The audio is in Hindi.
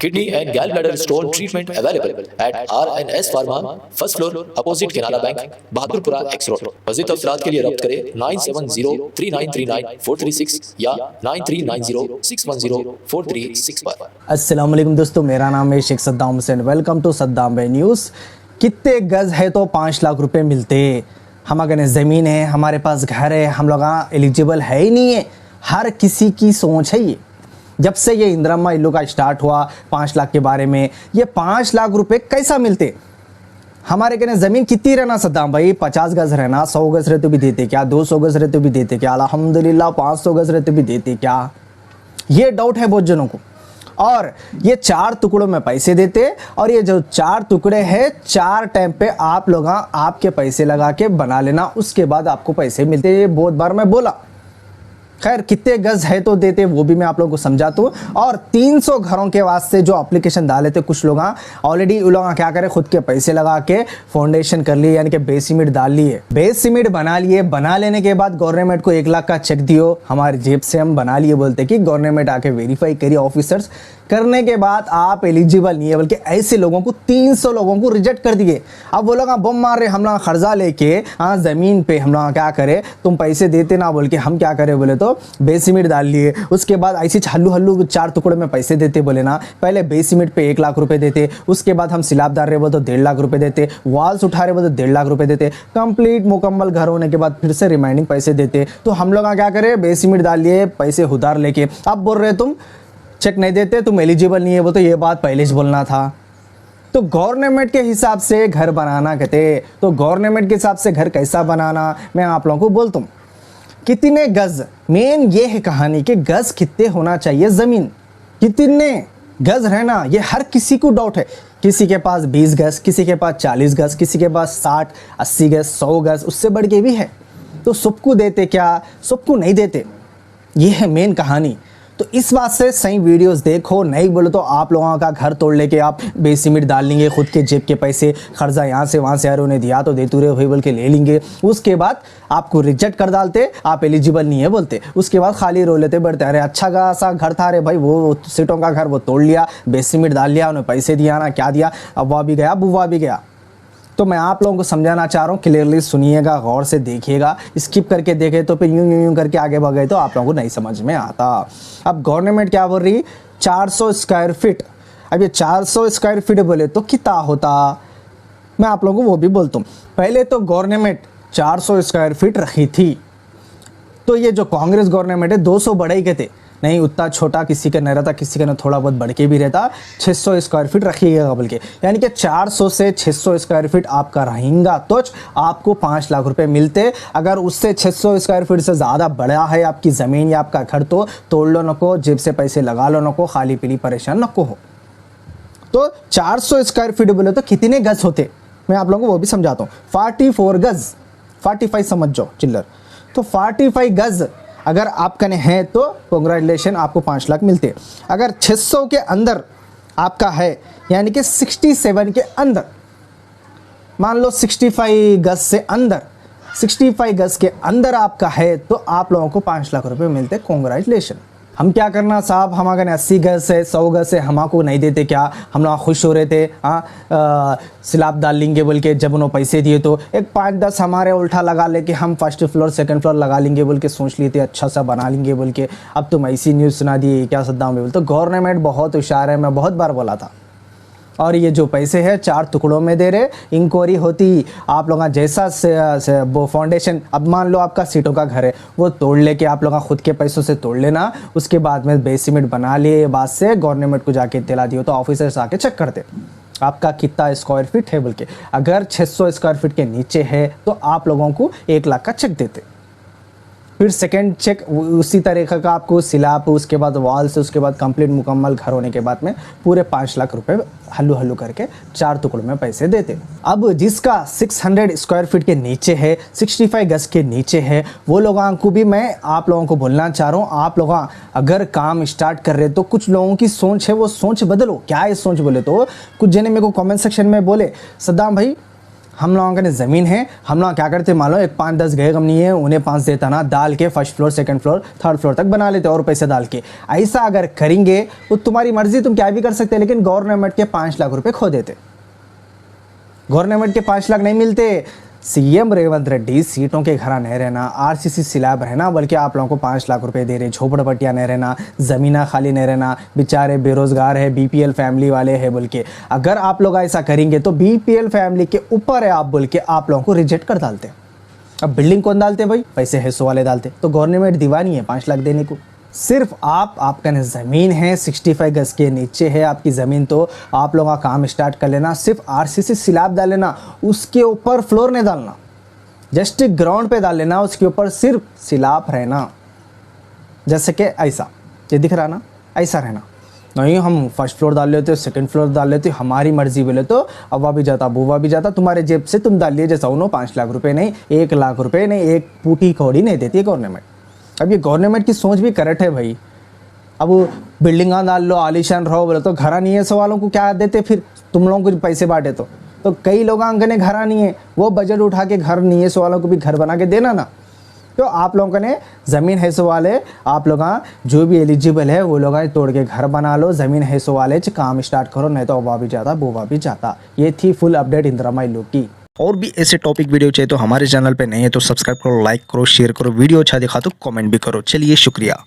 Kidney and gallbladder stone treatment available at RNS Pharma, first floor, opposite Canara Bank, Bahadurpura X Road। मज़ीद तफ़सीलात के लिए रब्त करें 9703939436 या 9390610436 पर। अस्सलाम वालेकुम दोस्तों, मेरा नाम है शेख सद्दाम हुसैन। वेलकम टू सद्दाम भाई न्यूज़। कितने गज़ है तो 5 लाख रुपए मिलते। हम अगर ज़मीन है, हमारे पास घर है, हम लोग एलिजिबल है ही नहीं है। हर किसी की सोच है ये। जब से ये इंदिरा इल्लू का स्टार्ट हुआ 5 लाख के बारे में, ये 5 लाख रुपए कैसा मिलते। हमारे कहने ज़मीन कितनी रहना सद्दाम भाई, 50 गज़ रहना, 100 गज़ रहते भी देते क्या, 200 गज़ रहते भी देते क्या, अल्हम्दुलिल्लाह 500 गज़ रहते भी देते क्या, ये डाउट है बहुत जनों को। और ये 4 टुकड़ों में पैसे देते, और ये जो 4 टुकड़े हैं 4 टाइम पे आप लोग आपके पैसे लगा के बना लेना, उसके बाद आपको पैसे मिलते। ये बहुत बार मैं बोला। खैर कितने गज है तो देते, वो भी मैं आप लोगों को समझाता हूँ। और 300 घरों के वास्ते जो एप्लीकेशन डाले थे कुछ लोग, ऑलरेडी उन लोग क्या करें, खुद के पैसे लगा के फाउंडेशन कर लिए, यानी कि बेस सीमेंट डाल लिए, बेस सीमेंट बना लिए। बना लेने के बाद गवर्नमेंट को 1 लाख का चेक दियो, हमारी जेब से हम बना लिए, बोलते कि गवर्नमेंट आके वेरीफाई करिए ऑफिसर्स। करने के बाद आप एलिजिबल नहीं है, बल्कि ऐसे लोगों को 300 लोगों को रिजेक्ट कर दिए। अब वो लोग बम मार रहे, हम लोग कर्जा लेके ज़मीन पे हम लोग क्या करें, तुम पैसे देते ना बोल के हम क्या करें बोले तो बेस सीमेंट डाल लिए। उसके बाद ऐसे हल्लू हल्लू 4 टुकड़े में पैसे देते बोले ना। पहले बेस सीमेंट पे 1 लाख रुपए देते, उसके बाद हम सिलाब डाल रहे बोले तो 1.5 लाख रुपए देते, वॉल्स उठा रहे बोले तो 1.5 लाख रुपए देते। कंप्लीट मुकम्मल घर होने के बाद फिर से रिमाइंडिंग पैसे देते। तो हम लोग क्या करें, बेस सीमेंट डाल लिए, पैसे उधार लेके। अब बोल रहे तुम चेक नहीं देते, तुम एलिजिबल नहीं है, वो तो ये बात पहले ही बोलना था। तो गवर्नमेंट के हिसाब से घर बनाना कहते, तो गवर्नमेंट के हिसाब से घर कैसा बनाना मैं आप लोगों को बोलता हूँ। कितने गज, मेन ये है कहानी कि गज कितने होना चाहिए, ज़मीन कितने गज रहना, ये हर किसी को डाउट है। किसी के पास 20 गज, किसी के पास 40 गज, किसी के पास 60 80 गज, 100 गज, उससे बढ़ के भी है। तो सबको देते क्या, सबको नहीं देते, ये है मेन कहानी। तो इस बात से सही वीडियोस देखो, नहीं बोले तो आप लोगों का घर तोड़ लेके आप बेस सीमेंट डाल लेंगे, खुद के जेब के पैसे, कर्जा यहाँ से वहाँ से, यार उन्हें दिया तो देते रहे भाई बोल के ले लेंगे। उसके बाद आपको रिजेक्ट कर डालते, आप एलिजिबल नहीं है बोलते। उसके बाद खाली रो लेते बढ़ते, अरे अच्छा खासा घर था, अरे भाई वो सीटों का घर वो तोड़ लिया, बेस सीमेंट डाल लिया, उन्हें पैसे दिया ना, क्या दिया, अब्बा भी गया बुआ भी गया। तो मैं आप लोगों को समझाना चाह रहा हूँ, क्लियरली सुनिएगा, गौर से देखिएगा। स्किप करके देखे तो फिर यूं यूं यूं करके आगे बढ़ गए तो आप लोगों को नहीं समझ में आता। अब गवर्नमेंट क्या बोल रही, 400 स्क्वायर फीट। अब ये 400 स्क्वायर फीट बोले तो कितना होता, मैं आप लोगों को वो भी बोलता हूँ। पहले तो गवर्नमेंट 400 स्क्वायर फीट रखी थी, तो ये जो कांग्रेस गवर्नमेंट है 200 बढ़ाई के थे, नहीं उतना छोटा किसी का नहीं रहता, किसी का ना थोड़ा बहुत बढ़ के भी रहता। 600 स्क्वायर फीट रखिएगा बोल के, यानी कि 400 से 600 स्क्वायर फीट आपका रहेगा तो आपको 5 लाख रुपए मिलते। अगर उससे 600 स्क्वायर फीट से ज़्यादा बड़ा है आपकी ज़मीन या आपका घर, तो तोड़ लो नको, जेब से पैसे लगा लो नको, खाली पीली परेशान नको हो। तो 400 स्क्वायर फीट बोले तो कितने गज होते, मैं आप लोगों को वो भी समझाता हूँ। 44 गज, 45 समझ जाओ चिल्लर, तो 45 गज अगर आप कने हैं तो कांग्रेचुलेशन, आपको 5 लाख मिलते। अगर 600 के अंदर आपका है, यानी कि 67 के अंदर, मान लो 65 गज से अंदर, 65 गज के अंदर आपका है, तो आप लोगों को 5 लाख रुपए मिलते। कांग्रेचुलेशन। हम क्या करना साहब, हम अगर 80 गज से 100 गज से हमको नहीं देते क्या, हम लोग खुश हो रहे थे, हाँ स्लैब डाल लेंगे बोल के, जब उन्होंने पैसे दिए तो एक 5-10 हमारे उल्टा लगा लेके हम फर्स्ट फ्लोर सेकंड फ्लोर लगा लेंगे बोल के सोच लिए थे, अच्छा सा बना लेंगे बोल के। अब तुम ऐसी न्यूज़ सुना दिए क्या सद्दाम बोल। तो गवर्नमेंट बहुत होशियार है, मैं बहुत बार बोला था। और ये जो पैसे हैं 4 टुकड़ों में दे रहे, इंक्वायरी होती आप लोग जैसा से वो फाउंडेशन, अब मान लो आपका सीटों का घर है, वो तोड़ लेके आप लोग खुद के पैसों से तोड़ लेना, उसके बाद में बेस सीमेंट बना लिए, बाद से गवर्नमेंट को जाके इत्तला दियो तो ऑफिसर्स आके चेक करते आपका कितना स्क्वायर फीट है बोल के। अगर 600 स्क्वायर फीट के नीचे है तो आप लोगों को 1 लाख का चेक देते। फिर सेकंड चेक उसी तरीक़े का आपको सिलाब, उसके बाद वॉल से, उसके बाद कंप्लीट मुकम्मल घर होने के बाद में पूरे 5 लाख रुपए हल्लू हल्लू करके 4 टुकड़ों में पैसे देते। अब जिसका 600 स्क्वायर फीट के नीचे है, 65 गज के नीचे है, वो लोगों को भी मैं आप लोगों को बोलना चाह रहा हूँ, आप लोग अगर काम स्टार्ट कर रहे तो कुछ लोगों की सोच है वो सोच बदलो। क्या है सोच बोले तो कुछ जने मेरे को कमेंट सेक्शन में बोले, सद्दाम भाई हम लोगों का ज़मीन है, हम लोग क्या करते मानो, एक 5-10 गए कम नहीं है, उन्हें 5 देता ना, डाल के first floor, second floor, third floor तक बना लेते और पैसे डाल के। ऐसा अगर करेंगे तो तुम्हारी मर्जी, तुम क्या भी कर सकते, लेकिन गवर्नमेंट के 5 लाख रुपए खो देते। गवर्नमेंट के 5 लाख नहीं मिलते। सीएम रेवंत रेड्डी सीटों के घर नहीं रहना, आरसीसी स्लैब रहना, बल्कि आप लोगों को 5 लाख रुपए दे रहे, झोपड़पट्टियाँ नहीं रहना, ज़मीना खाली नहीं रहना, बेचारे बेरोज़गार है, बीपीएल फैमिली वाले हैं बोल के। अगर आप लोग ऐसा करेंगे तो बीपीएल फैमिली के ऊपर है आप बोल के आप लोगों को रिजेक्ट कर डालते। अब बिल्डिंग कौन डालते भाई, पैसे हिस्सों वाले डालते। तो गवर्नमेंट दीवानी है 5 लाख देने को। सिर्फ आपका ज़मीन है 65 गज के नीचे है आपकी ज़मीन, तो आप लोगों का काम स्टार्ट कर लेना। सिर्फ आरसीसी स्लैब डाल लेना, उसके ऊपर फ्लोर नहीं डालना, जस्ट ग्राउंड पे डाल लेना, उसके ऊपर सिर्फ स्लैब रहना। जैसे कि ऐसा ये दिख रहा ना, ऐसा रहना। नहीं हम फर्स्ट फ्लोर डाल लेते, सेकंड फ्लोर डाल लेते, हमारी मर्जी बोले तो अवा भी जाता बुवा भी जाता, तुम्हारे जेब से तुम डाल लिए जैसा उन्होंने 5 लाख रुपए नहीं, 1 लाख रुपए नहीं, एक पूटी कौड़ी नहीं देती है गवर्नमेंट। अब ये गवर्नमेंट की सोच भी करेक्ट है भाई। अब बिल्डिंगा डाल लो, आलीशान रहो बोले तो घरा नहीं है, सवालों को क्या देते फिर तुम लोगों को पैसे बांटे तो कई लोग ने घरा नहीं है, वो बजट उठा के घर नहीं है सवालों को भी घर बना के देना ना। तो आप लोगों ने ज़मीन है सवाल आप लोग जो भी एलिजिबल है वो लोग तोड़ के घर बना लो, ज़मीन है सवाल काम स्टार्ट करो, नहीं तो अवा भी जाता बुवा भी जाता। ये थी फुल अपडेट इंदिरा माई लोग की। और भी ऐसे टॉपिक वीडियो चाहिए तो हमारे चैनल पे नहीं है तो सब्सक्राइब करो, लाइक करो, शेयर करो, वीडियो अच्छा दिखा तो कमेंट भी करो। चलिए शुक्रिया।